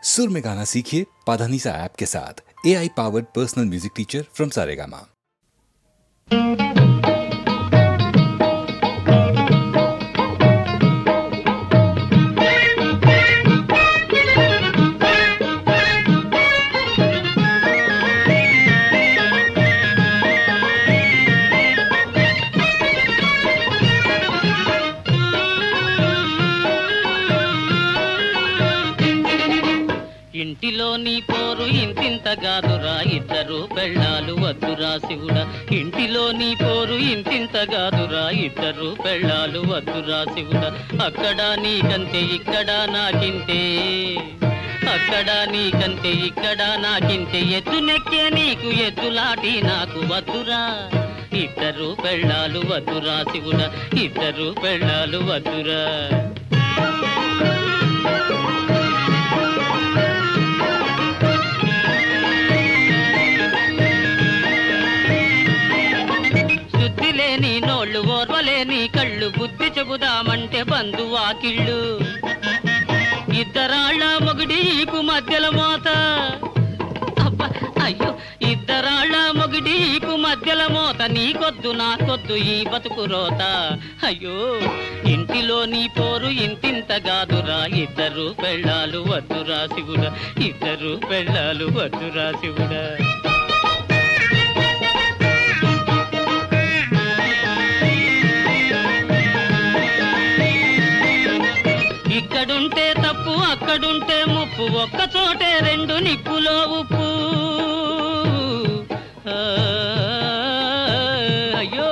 सुर में गाना सीखिए पाधानीसा ऐप के साथ। AI powered personal music teacher from Saregama. ఇంటిలోని పోరు ఇంతింతగాదురా ఇద్దరు పెళ్ళాలు వద్దురా శివుడా. ఇంటిలోని పోరు ఇంతింతగాదురా ఇద్దరు పెళ్ళాలు వద్దురా శివుడా. అక్కడ నీకంటే ఇక్కడ నాకింతే, అక్కడ నీకంటే ఇక్కడ నాకింతే. ఎత్తు నెక్కే నీకు ఎత్తులాటి నాకు వద్దురా. ఇద్దరు పెళ్ళాలు వద్దురా శివుడా, ఇద్దరు పెళ్ళాలు వద్దురా. లేని నోళ్ళు ఓర్వలేని కళ్ళు బుద్ధి చెబుదామంటే బంధువాకిళ్ళు. ఇద్దరాళ్ళ మొగుడి ఈకు మధ్యల మోత, అబ్బా అయ్యో ఇద్దరాళ్ళ మొగుడి ఈకు మధ్యల మోత. నీకొద్దు నాకొద్దు ఈ బతుకు రోత. అయ్యో ఇంటిలోని పోరు ఇంతింతగాదురా ఇద్దరు పెళ్ళాలు వద్దురా శివుడా, ఇద్దరు పెళ్ళాలు వద్దురా శివుడా. ఇక్కడుంటే తప్పు అక్కడుంటే ముప్పు, ఒక్క చోటే రెండు నిప్పులో ఉప్పు. అయ్యో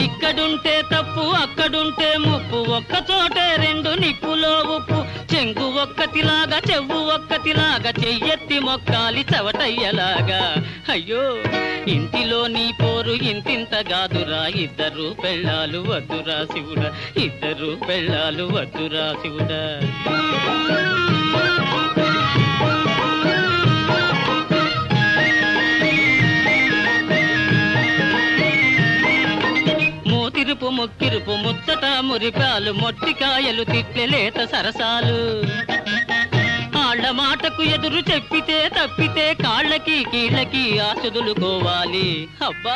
ఇక్కడుంటే తప్పు అక్కడుంటే ముప్పు, ఒక్క చోటే రెండు నిప్పులో ఉప్పు. చెంగు ఒక్కతిలాగా చెవ్వు ఒక్కతిలాగా చెయ్యెత్తి మొక్కాలి చవటయ్యలాగా. అయ్యో ఇంటిలోని పోరు ఇంతింతగాదురా ఇద్దరు పెళ్ళాలు వద్దురా శివుడా, ఇద్దరు పెళ్ళాలు వద్దురా శివుడా. మూతిరుపు ముక్కిరుపు ముచ్చట మురిపాలు, మొట్టికాయలు తిట్లెలేత సరసాలు. కాళ్ళ మాటకు ఎదురు చెప్పితే తప్పితే కాళ్ళకి కీళ్ళకి ఆసుదులుకోవాలి. అబ్బా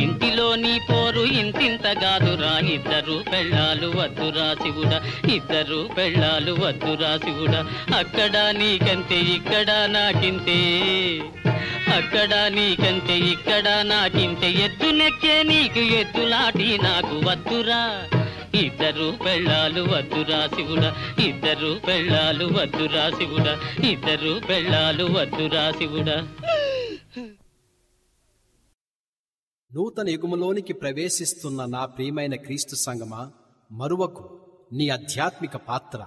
ఇంటిలోని పోరు ఇంతింతగాదురా ఇద్దరు పెళ్ళాలు వద్దురా శివుడా, ఇద్దరు పెళ్ళాలు వద్దురా శివుడా. అక్కడ నీకంటే ఇక్కడ నాకింతే, అక్కడ నీకంటే ఇక్కడ నాకింతే. ఎద్దు నెక్కే నీకు ఎద్దులాటి నాకు వద్దురా. ఇద్దరు పెళ్ళాలు వద్దురా శివుడా, ఇద్దరు పెళ్ళాలు వద్దురా శివుడా, ఇద్దరు పెళ్ళాలు వద్దురా శివుడా. నూతన యుగములోనికి ప్రవేశిస్తున్న నా ప్రియమైన క్రీస్తు సంగమా, మరువకు నీ ఆధ్యాత్మిక పాత్ర.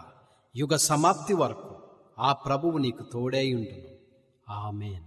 యుగ సమాప్తి వరకు ఆ ప్రభువు నీకు తోడై ఉండును. ఆమేన్.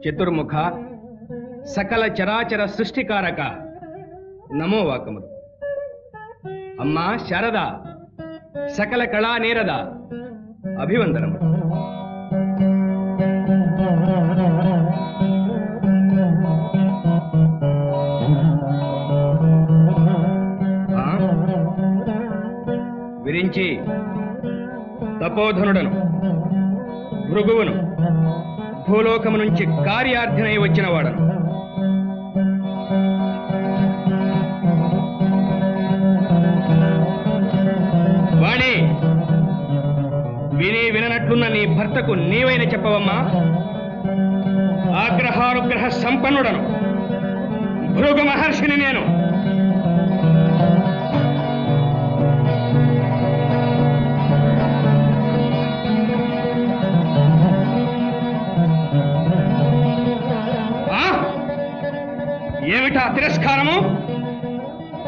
చతుర్ముఖ సకల చరాచర సృష్టికారక నమో వాకములు. అమ్మా శారద సకల కళా నేరద అభివందనములు. విరించి తపోధనుడను భృగువును భూలోకము నుంచి కార్యార్థినై వచ్చిన వాడను. వాణి, విని విననట్లున్న నీ భర్తకు నీవైన చెప్పవమ్మా. ఆగ్రహానుగ్రహ సంపన్నుడను భృగు మహర్షిని నేను. ఏమిటా తిరస్కారము?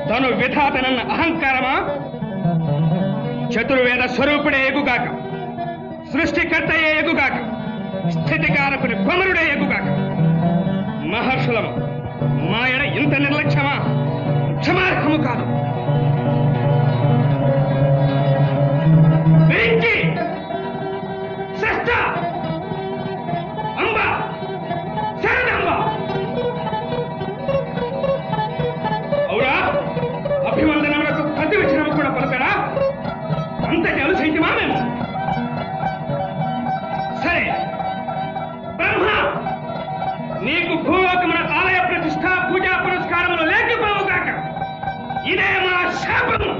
తను విధాతనన్న అహంకారమా? చతుర్వేద స్వరూపుడే ఎగుగాక, సృష్టికర్తయే ఎగుగాక, స్థితికారకుని కొమరుడే ఎగుగాక. మహర్షులము మా ఎడ ఇంత నిర్లక్ష్యమా? క్షమార్హము కాదు. అభివందనములకు ప్రతి వచనము కూడా పలకరా? అంతటి అలుసైతిమా మేము? సరే బ్రహ్మ, నీకు భూలోకమున ఆలయ ప్రతిష్ట పూజా పురస్కారములు లేకపోవుగాక. ఇదే మా శాపము.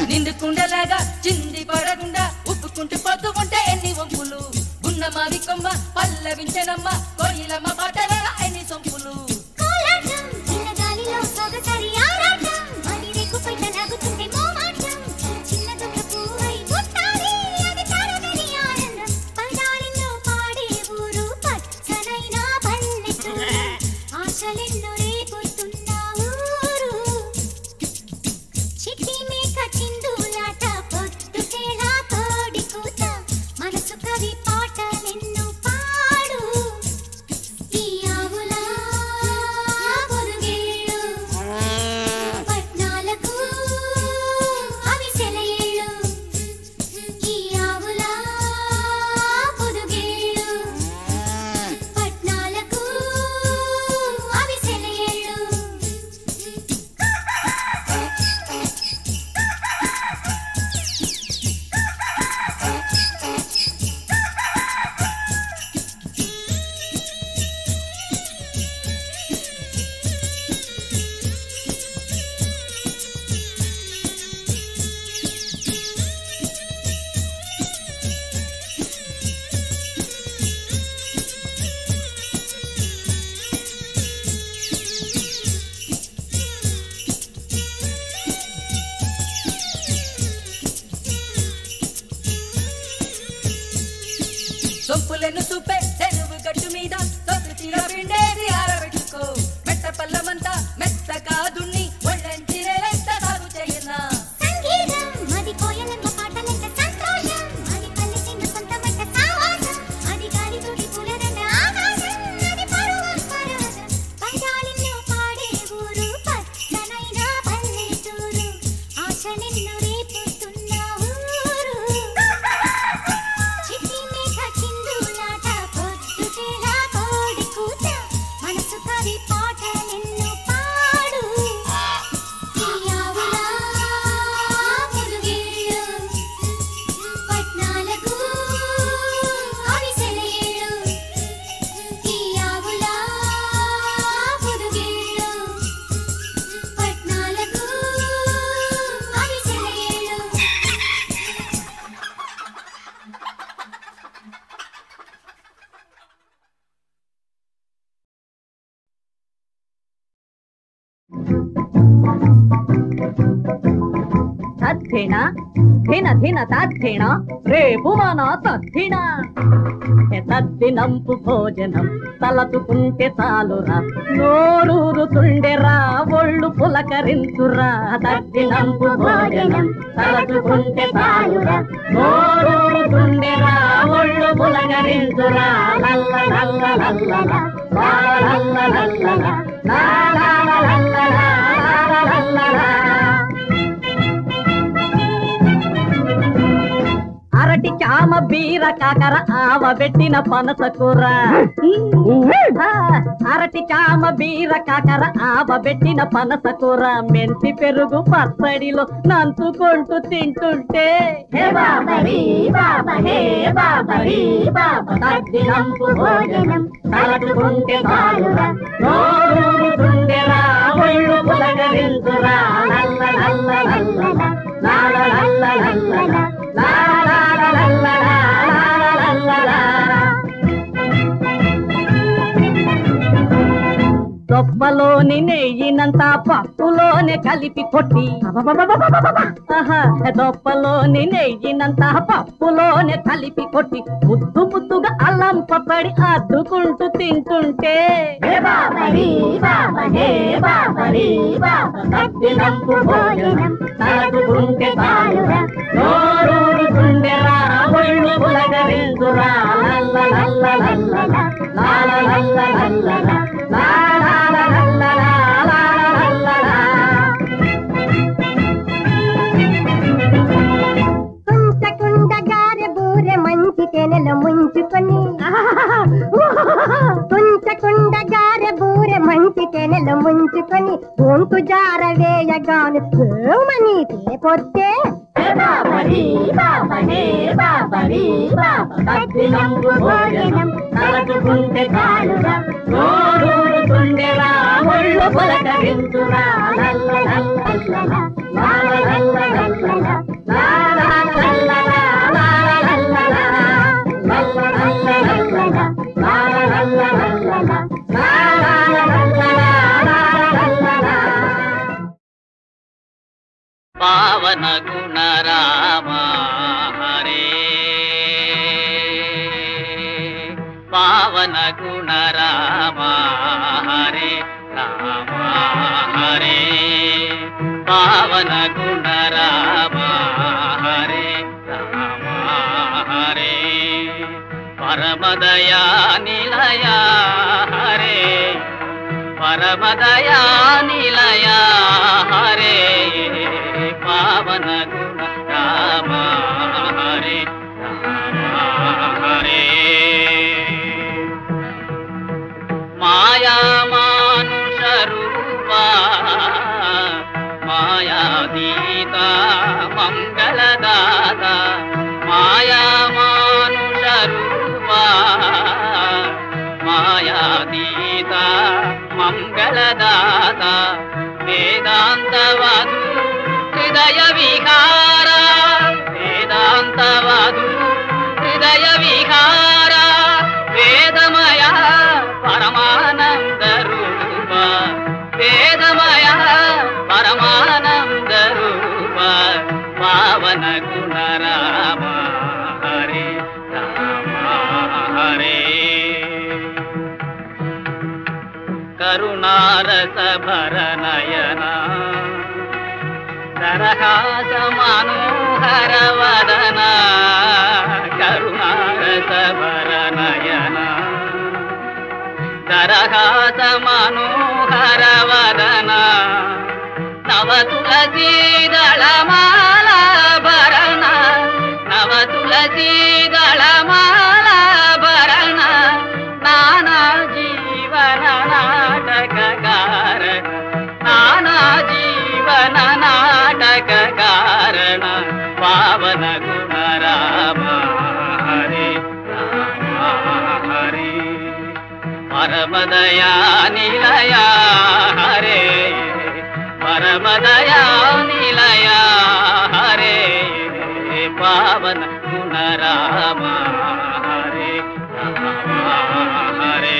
నిండుకుండలాగా చింది పడకుండా ఉప్పుకుంటూ పోతూ ఉంటే ఎన్ని వంపులు. గున్నమావి కొమ్మ పల్లవించనమ్మ కోయిలమ్మ పాటలగా ఎన్ని సొంపులు. సొంపులను చూపే చెరువు గట్టు మీద సొంపుగా పిండేది ఆరబెట్టుకో మెట్ట పల్లమంతా మెత్తగా దున్ని ఒళ్ళంటి రేలెంత సాగు చేయనా సంగీతం అది కోయలంత పాటలంత సంతోషం అది కలిసిన సొంతమంత సావాసం అది గాలి తోటి పూలదండ ఆకాశం అది పరువం పరవశం పైదాలిలో పాడే ఊరు పచ్చనైన పల్లెటూరు ఆశ నిన్ను రేపుతున్న ఊరు చిట్టి మేఘ చిందులాట పొద్దుటేలా కోడి కూత మనసు కవి పాటలెన్నో పాడు తీయావులా పొదుగిళ్ళు పట్నాలకు అవిసెలయేళ్ళు తీయావులా పొదుగిళ్ళు పట్నాలకు అవిసెలయేళ్ళు తద్ధిన ధిన ధిన తద్ధిన రేపు మన తద్ధిన తద్దినంపు భోజనం తలచుకుంటే చాలురా నోరూరుతుండెరా ఒళ్ళు పులకరించురా తద్దినంపు భోజనం తలచుకుంటే చాలురా నోరూరుతుండెరా ఒళ్ళు పులకరించురా లల్ల లల్ల లల్ల లల్ల లల్ల లల్ల లల్ల అరటి చామ బీర కాకర ఆవ పెట్టిన పనస కూర అరటి చామ బీర కాకర ఆవ పెట్టిన పనస కూర మెంతి పెరుగు పచ్చడిలో నంచుకుంటూ తింటుంటే తద్దినంపు భోజనం తలచుకుంటే చాలురా నోరూరుతుండెరా ఒళ్ళు పులకరించురా లల్ల లల్ల లల్ల లల్ల లల్ల దొప్పలోని నెయ్యినంత పప్పులోనే కలిపి కొట్టి దొప్పలోని నెయ్యినంత పప్పులోనే కలిపి కొట్టి ముద్దు ముద్దుగా అల్లం పచ్చడి అద్దుకుంటూ తింటుంటే తద్దినంపు భోజనం తలచుకుంటే చాలురా నోరూరుతుండెరా ఒళ్ళు పులకరించురా లల్ల లల్ల లల్ల లల్ల లల్ల కుంచకుండ గారె బూరె మంచి తెనెల ముంచుకొని కుంచకుండ గారె బూరె మంచి తెనెల ముంచుకొని గొంతు జార వేయగాను మని పొత్తే తద్దినంపు భోజనం తలచుకుంటే చాలురా నోరూరుతుండెరా ఒళ్ళు పులకరించురా లల్ల లల్ల లల్ల పావన గుణ రామ హరే పావన గుణ రామ హరే రామ హరే పావన గుణ రామ హరే రామ హరే పరమదయా నిలయ హరే పరమదయా నిలయ హరే పావన గుణ రామ హరే రామ హరే మాయా మానుష రూప మాయాదీత మంగళదాత మాయా మానుష రూప మాయాదీత మంగళదాత వేదాంతవధు హృదయ విహార వేదాంతవధు హృదయ విహార వేదమయ పరమానంద రూప వేదమయ పరమానంద రూప పావన గుణ రామ హరే రామ కరుణారసభర నయన దరహాస మనోహర వదన కరుణారసభర నయన దరహాస మనోహర వదన నవ తులసీదళమాల భరణ నవ తులసీదళమాల భరణ నానా జీవన నాటక కారణ నానా జీవన నాటక కారణ పావన గుణ రామ హరే రామ హరే పరమదయా నిలయ హరే పరమదయా నిలయ హరే పావన గుణ రామ హరే రామ హరే.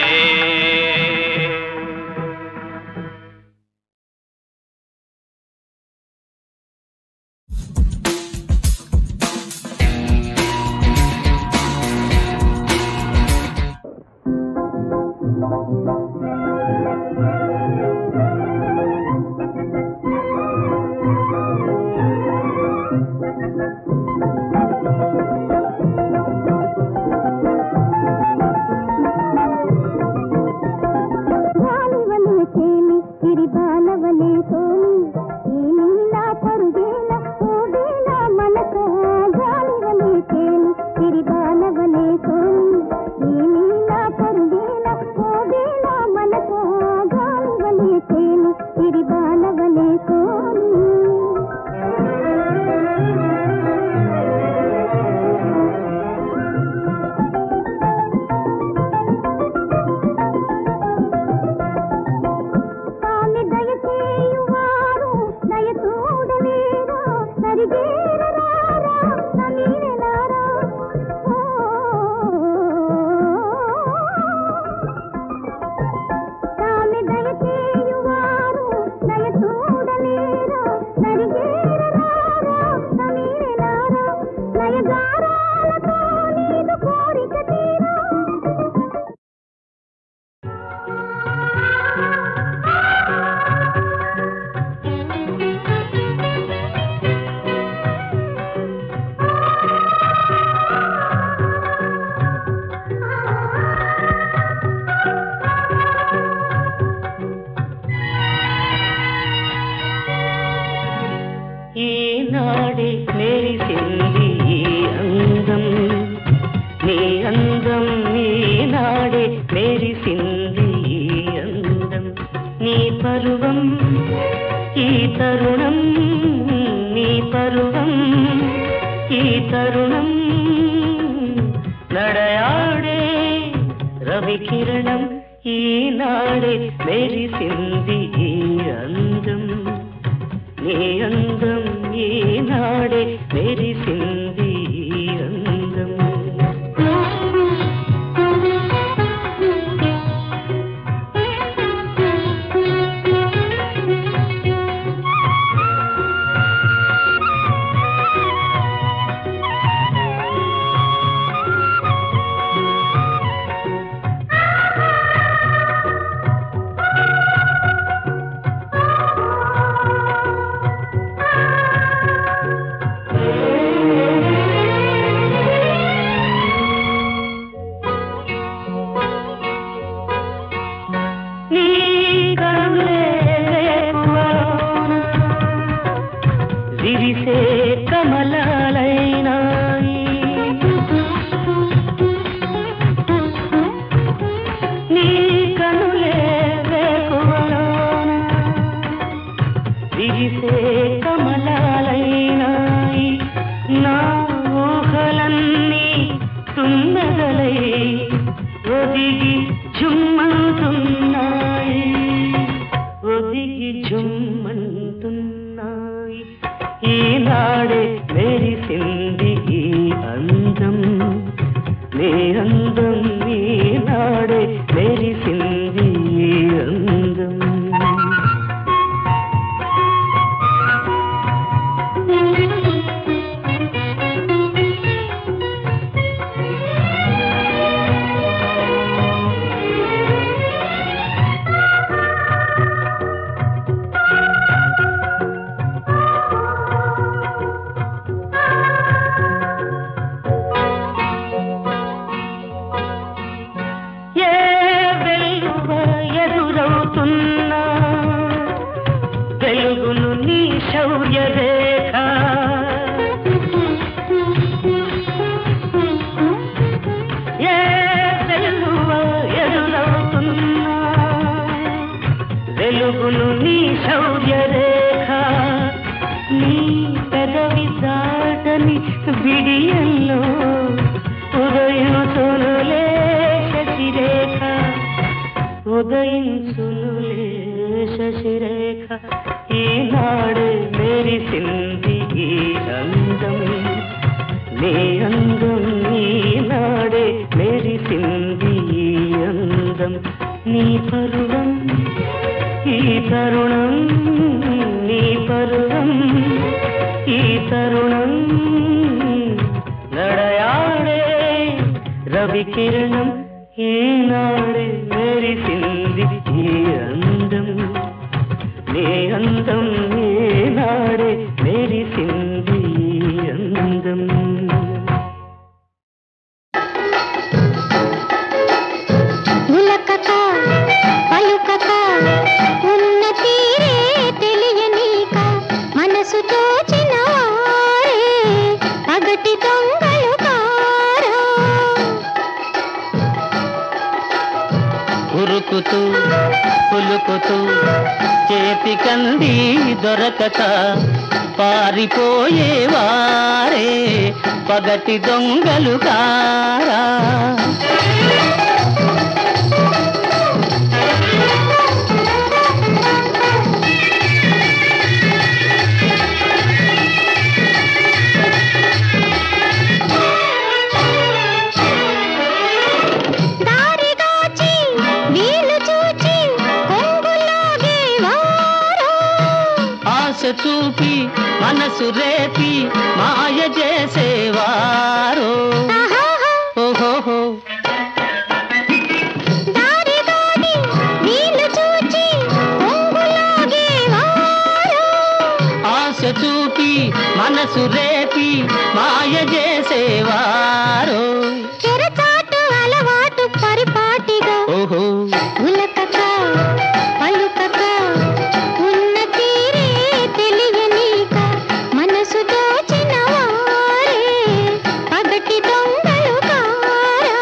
శౌర్య రేఖ నీ పెదవి దాటని బిడియంలో ఉదయించునులే శశిరేఖ ఉదయించునులే శశిరేఖ ఈనాడే మెరిసింది ఈ అందం నీ అందం ఈనాడే మెరిసింది ఈ అందం నీ పరువం ఈ తరుణం నీ పరువం ఈ తరుణం నడయాడే రవి కిరణం ఈనాడే మెరిసింది ఈ అందం నీ అందం ఈనాడే మెరిసింది ఈ అందం ఉలకక పలుకక ఉన్న తీరే తెలియనీక మనసు తోచిన వారే పగటి దొంగలు కారా ఉరుకుతూ పులుకుతూ చేతి కంది దొరకక పారిపోయేవారే పగటి దొంగలు కారా చూపి మనసు రేపి మాయ చేసేవారు ఓహోహో ఆశ చూపి మనసు రేపి మాయ చేసేవారు చెరచాటు అలవాటు పరిపాటిగా ఓహో ఉలకక పలుకక ఉన్న తీరే తెలియనీక మనసు దోచిన వారే పగటి దొంగలు కారా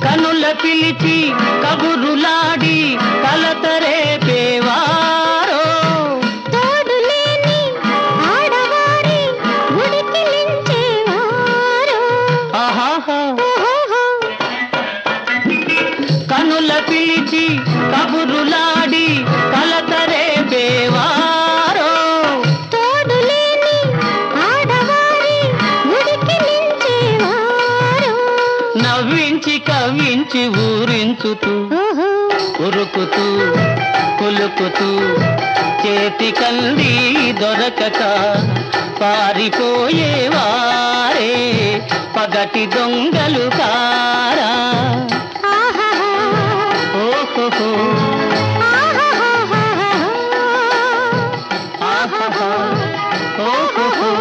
కనుల పిలిచి కబురులాడి కలతరేపేవారో తోడులేని ఆడవారి ఉడికిలించేవారో ఆహాహా కనుల పిలిచి కబురులాడి కలతరేపేవారో తోడులేని ఆడవారి ఉడికిలించేవారో నవ్వించి కవ్వించి ఊరించుతూ ఉరుకుతూ కొలుకుతూ చేతి కంది దొరకక పారిపోయేవారే పగటి దొంగలు కారా ఓహో ఓహో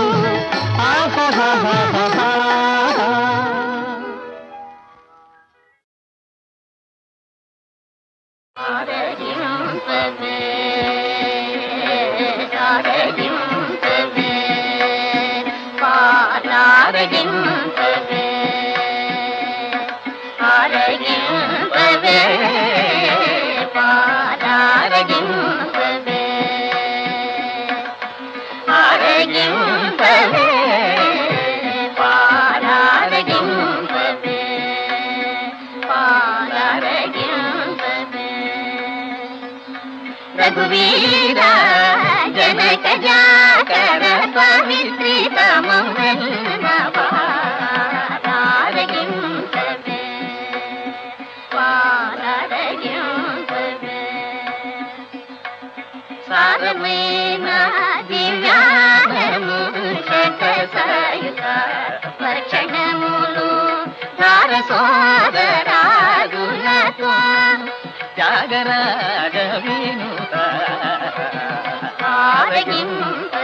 రఘువీరా జనక జాకర పవిత్రితమున్నవారగింపవే వారగింపవే సారమైన దివ్యానము శతసాయుత లక్షణములు తారసోదరాగులతో జాగరాజ వినుత ఆరగింప